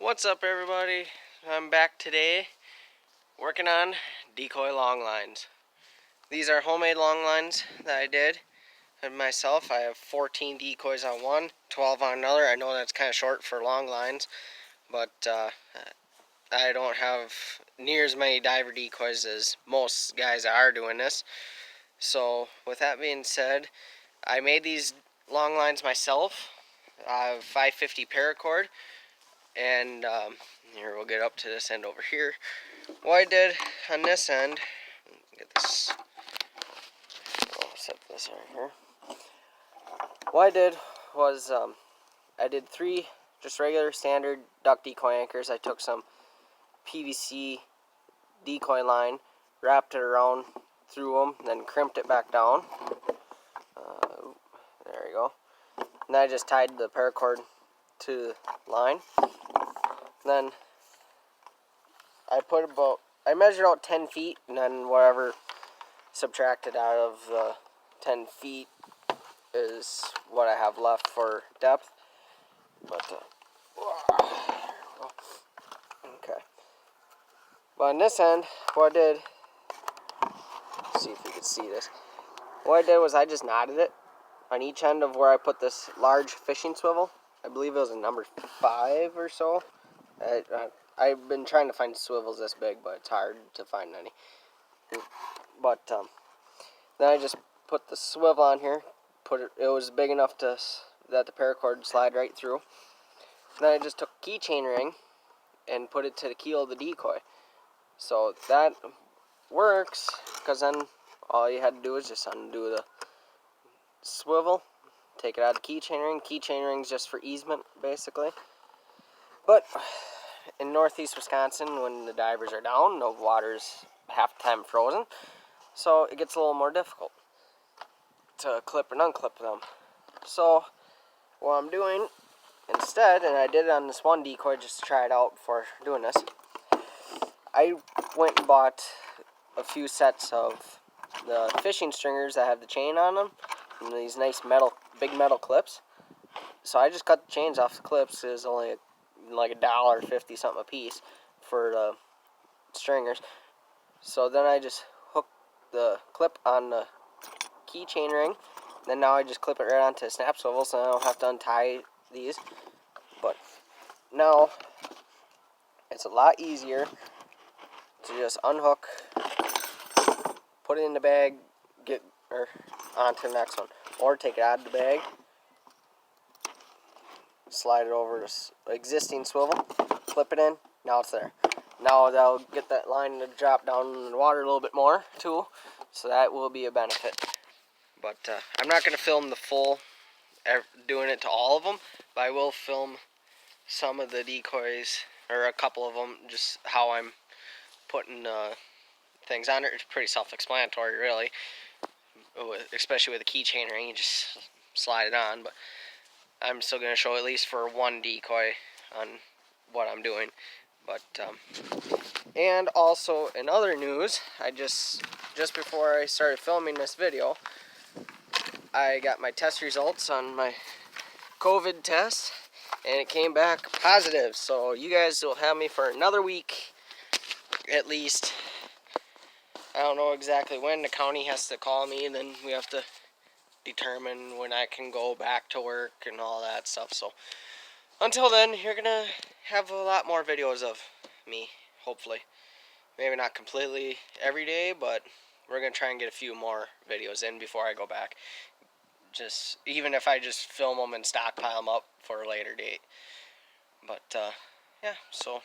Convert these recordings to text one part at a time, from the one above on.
What's up, everybody? I'm back today working on decoy long lines. These are homemade long lines that I did myself. I have 14 decoys on one, 12 on another. I know that's kind of short for long lines, but I don't have near as many diver decoys as most guys are doing this. So with that being said, I made these long lines myself. I have 550 paracord. And here, we'll get up to this end over here. What I did on this end, get this, I'll set this over here. What I did was I did 3 just regular standard duck decoy anchors. I took some PVC decoy line, wrapped it around through them, then crimped it back down. There you go. And then I just tied the paracord to the line. Then I measured out 10 feet, and then whatever subtracted out of the 10 feet is what I have left for depth. But, okay. But on this end, what I did, let's see if you can see this. What I did was I just knotted it on each end of where I put this large fishing swivel. I believe it was a number 5 or so. I've been trying to find swivels this big, but it's hard to find any. But then I just put the swivel on here. It was big enough that the paracord would slide right through. Then I just took a keychain ring and put it to the keel of the decoy. So that works, because then all you had to do is just undo the swivel, take it out of the keychain ring. Keychain ring's just for easement, basically. But in northeast Wisconsin, when the divers are down, the water's half the time frozen, so it gets a little more difficult to clip and unclip them. So what I'm doing instead, and I did it on this one decoy just to try it out before doing this, I went and bought a few sets of the fishing stringers that have the chain on them, and these nice big metal clips. So I just cut the chains off the clips. It was only like $1.50 something a piece for the stringers. So then I just hooked the clip on the keychain ring. Then now I just clip it right onto the snap swivel, so I don't have to untie these. But now it's a lot easier to just unhook, put it in the bag, get onto the next one, or take it out of the bag, slide it over to existing swivel, clip it in. Now it's there. Now that'll get that line to drop down in the water a little bit more too, so that will be a benefit. But I'm not going to film the full doing it to all of them, but I will film some of the decoys, or a couple of them, just how I'm putting things on it. It's pretty self-explanatory, really, especially with the keychain ring. You just slide it on, but I'm still going to show at least for one decoy on what I'm doing. But and also in other news, I just before I started filming this video, I got my test results on my COVID test, and it came back positive. So you guys will have me for another week at least. I don't know exactly when. The county has to call me, and then we have to determine when I can go back to work and all that stuff. So until then, you're gonna have a lot more videos of me, hopefully. Maybe not completely every day, but we're gonna try and get a few more videos in before I go back. Just even if I just film them and stockpile them up for a later date. But yeah, so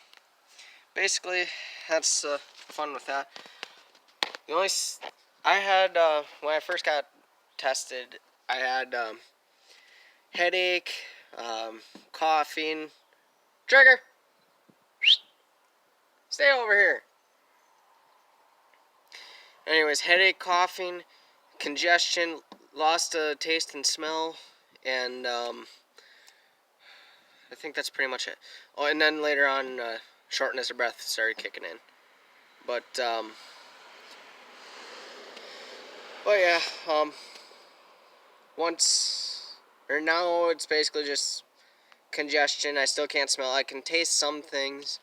basically that's fun with that. The only I had when I first got tested, I had headache, coughing. Trigger, stay over here. Anyways, headache, coughing, congestion, lost taste and smell, and I think that's pretty much it. Oh, and then later on, shortness of breath started kicking in. But yeah, now it's basically just congestion. I still can't smell. I can taste some things,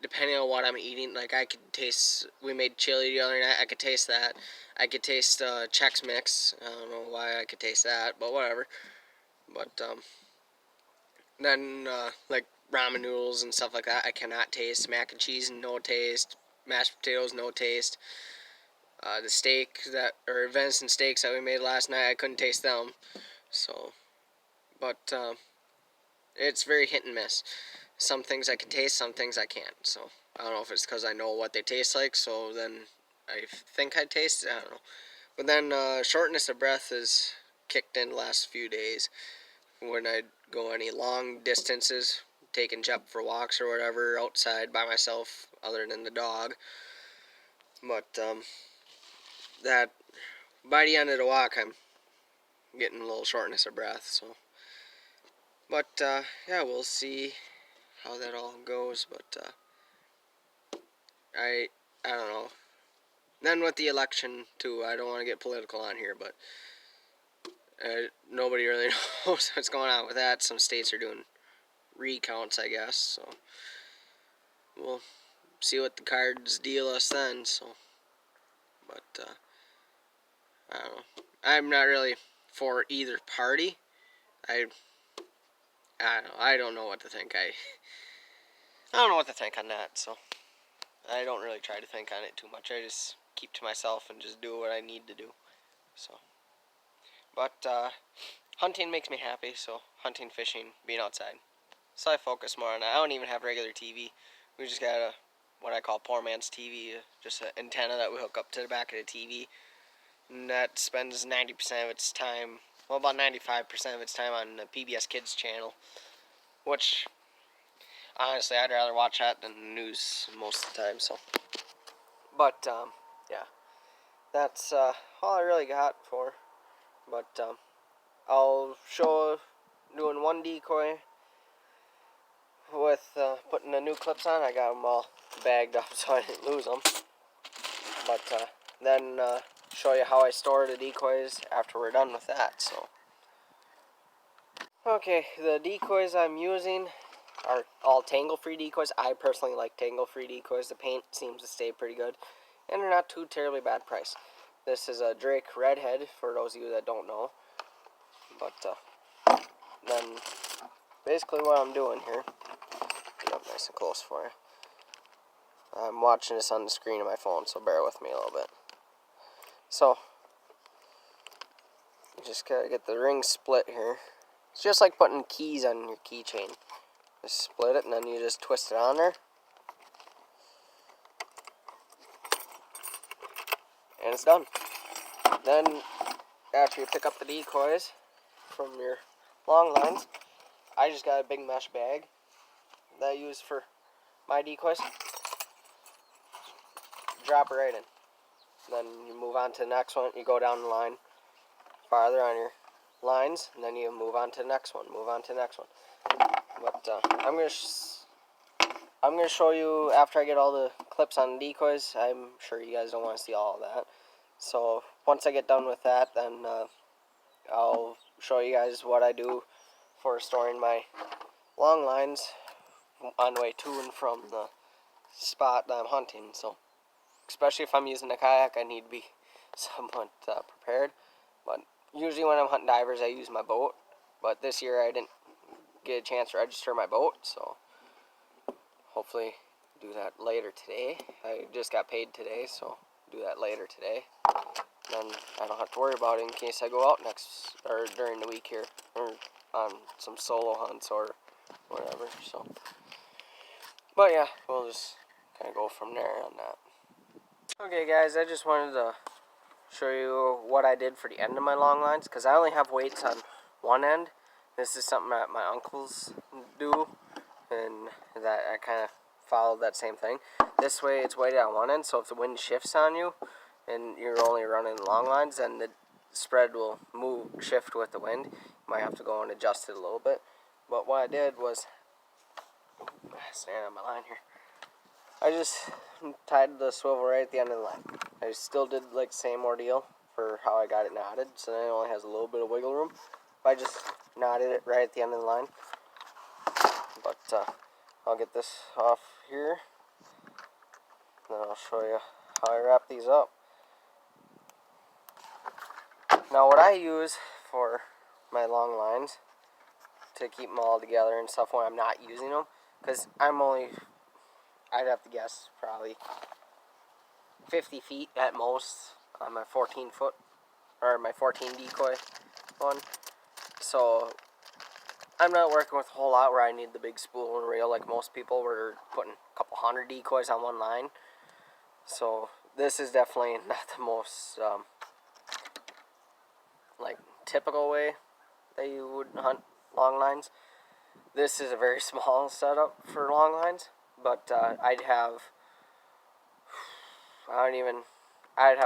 depending on what I'm eating. Like I could taste, we made chili the other night. I could taste that. I could taste Chex Mix. I don't know why I could taste that, but whatever. But then like ramen noodles and stuff like that, I cannot taste. Mac and cheese, no taste. Mashed potatoes, no taste. The steak or venison steaks that we made last night, I couldn't taste them. So, but it's very hit and miss. Some things I can taste, some things I can't. So I don't know if it's because I know what they taste like, so then I think I taste it. I don't know. But then shortness of breath is kicked in the last few days when I go any long distances, taking Jep for walks or whatever outside by myself, other than the dog. But that by the end of the walk, I'm getting a little shortness of breath. So, but yeah, we'll see how that all goes. But I don't know. Then with the election too, I don't want to get political on here, but nobody really knows what's going on with that. Some states are doing recounts, I guess. So we'll see what the cards deal us then. So, but I don't know. I'm not really for either party. I don't know. I don't know what to think. I don't know what to think on that. So I don't really try to think on it too much. I just keep to myself and just do what I need to do. So, but hunting makes me happy. So hunting, fishing, being outside. So I focus more on that. I don't even have regular TV. We just got what I call poor man's TV, just an antenna that we hook up to the back of the TV. And that spends 90% of its time, well, about 95% of its time on the PBS Kids channel, which, honestly, I'd rather watch that than the news most of the time, so. But, yeah, that's all I really got for, but I'll show doing one decoy with putting the new clips on. I got them all bagged up so I didn't lose them, but then show you how I store the decoys after we're done with that. So, okay, the decoys I'm using are all tangle-free decoys. I personally like tangle-free decoys. The paint seems to stay pretty good, and they're not too terribly bad price. This is a Drake Redhead, for those of you that don't know. But then basically what I'm doing here, get up nice and close for you. I'm watching this on the screen of my phone, so bear with me a little bit. So, you just gotta get the ring split here. It's just like putting keys on your keychain. Just split it and then you just twist it on there. And it's done. Then, after you pick up the decoys from your long lines, I just got a big mesh bag that I use for my decoys. Drop it right in. Then you move on to the next one. You go down the line farther on your lines, and then you move on to the next one. Move on to the next one. But I'm gonna show you after I get all the clips on the decoys. I'm sure you guys don't want to see all of that. So once I get done with that, then I'll show you guys what I do for storing my long lines on the way to and from the spot that I'm hunting. So, especially if I'm using a kayak, I need to be somewhat prepared. But usually when I'm hunting divers, I use my boat. But this year I didn't get a chance to register my boat, so hopefully do that later today. I just got paid today, so do that later today. Then I don't have to worry about it in case I go out during the week here, or on some solo hunts or whatever. So, but yeah, we'll just kind of go from there on that. Okay, guys, I just wanted to show you what I did for the end of my long lines, because I only have weights on one end. This is something that my uncles do, and that I kind of followed that same thing. This way it's weighted on one end, so if the wind shifts on you and you're only running long lines, then the spread will shift with the wind. You might have to go and adjust it a little bit. But what I did was, stand on my line here, I just tied the swivel right at the end of the line. I still did like the same ordeal for how I got it knotted, so then it only has a little bit of wiggle room. I just knotted it right at the end of the line. But I'll get this off here, then I'll show you how I wrap these up. Now what I use for my long lines to keep them all together and stuff when I'm not using them, because I'd have to guess, probably 50 feet at most on my 14 foot, or my 14 decoy one. So I'm not working with a whole lot where I need the big spool and reel like most people. We're putting a couple hundred decoys on one line. So this is definitely not the most like typical way that you would hunt long lines. This is a very small setup for long lines, but I'd have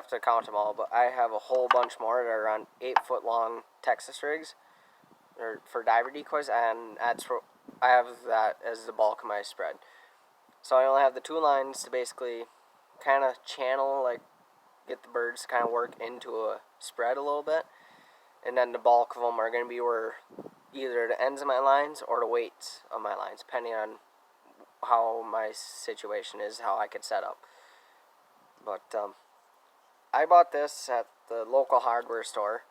to count them all, but I have a whole bunch more that are on 8-foot long Texas rigs or for diver decoys, and I have that as the bulk of my spread. So I only have the 2 lines to basically kind of channel, like get the birds to kind of work into a spread a little bit, and then the bulk of them are going to be where either the ends of my lines or the weights of my lines, depending on how my situation is, how I could set up. But I bought this at the local hardware store.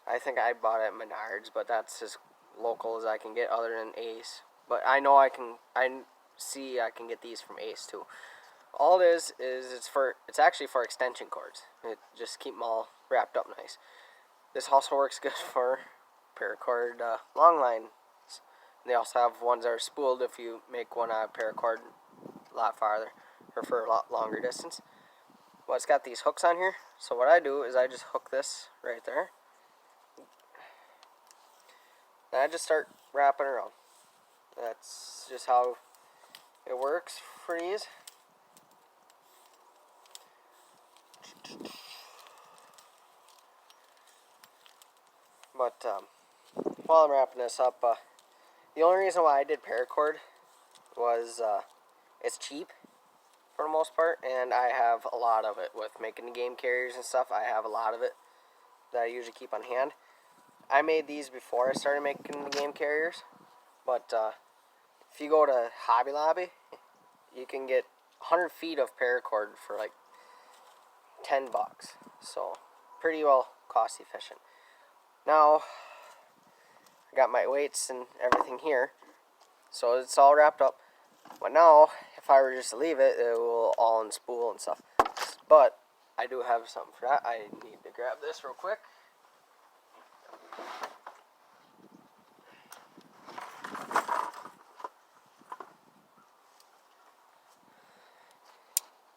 I think I bought it at Menards, but that's as local as I can get other than Ace. But I know I can get these from Ace too. All it is it's actually for extension cords. It just keep them all wrapped up nice. This also works good for paracord long lines. They also have ones that are spooled if you make one out of paracord a lot farther or for a lot longer distance. Well, it's got these hooks on here, so what I do is I just hook this right there. And I just start wrapping around. That's just how it works for these. But while I'm wrapping this up, the only reason why I did paracord was it's cheap for the most part, and I have a lot of it with making the game carriers and stuff. I have a lot of it that I usually keep on hand. I made these before I started making the game carriers, but if you go to Hobby Lobby, you can get 100 feet of paracord for like $10. So pretty well cost efficient. Now I got my weights and everything here, so it's all wrapped up. But now, if I were just to leave it, it will all unspool and stuff. But I do have something for that. I need to grab this real quick.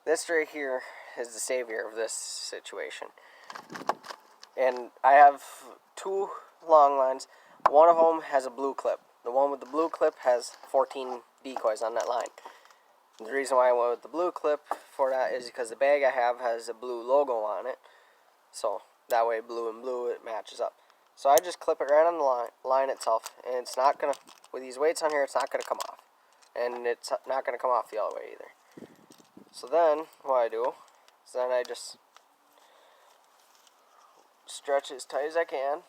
This right here is the savior of this situation. And I have 2 long lines. One of them has a blue clip. The one with the blue clip has 14 decoys on that line. The reason why I went with the blue clip for that is because the bag I have has a blue logo on it. So that way blue and blue, it matches up. So I just clip it right on the line itself, and it's not going to, with these weights on here, it's not going to come off. And it's not going to come off the other way either. So then, what I do is then I just stretch it as tight as I can.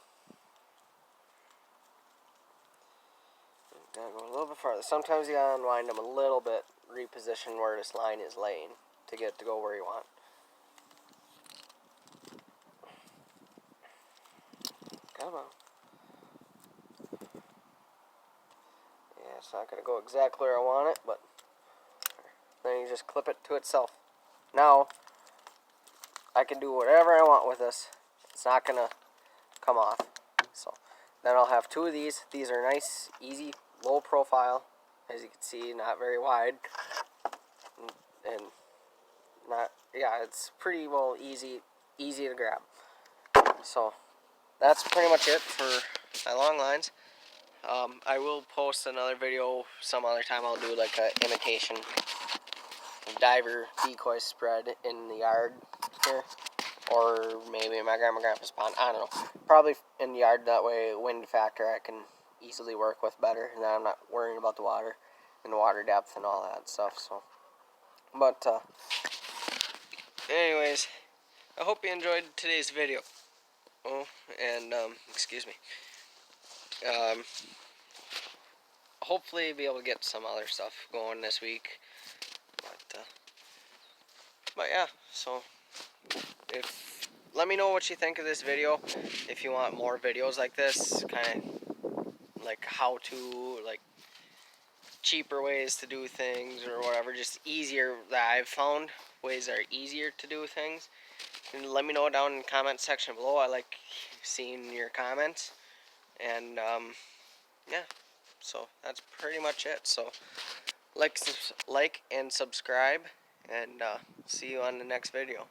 Gotta go a little bit farther. Sometimes you gotta unwind them a little bit, reposition where this line is laying to get it to go where you want. Come on. Yeah, it's not gonna go exactly where I want it, but then you just clip it to itself. Now, I can do whatever I want with this. It's not gonna come off. So then I'll have 2 of these. These are nice, easy, low profile, as you can see, not very wide, and not, yeah, it's pretty well easy to grab. So that's pretty much it for my long lines. I will post another video some other time. I'll do like an imitation diver decoy spread in the yard here, or maybe in my grandpa's pond. I don't know. Probably in the yard, that way wind factor I can easily work with better, and then I'm not worrying about the water and the water depth and all that stuff. So, but anyways, I hope you enjoyed today's video. Oh, and excuse me. hopefully be able to get some other stuff going this week. But yeah, so let me know what you think of this video. If you want more videos like this, kind of like how to, like cheaper ways to do things or whatever, just easier that I've found, ways that are easier to do things. And let me know down in the comment section below. I like seeing your comments. And yeah, so that's pretty much it. So like and subscribe, and see you on the next video.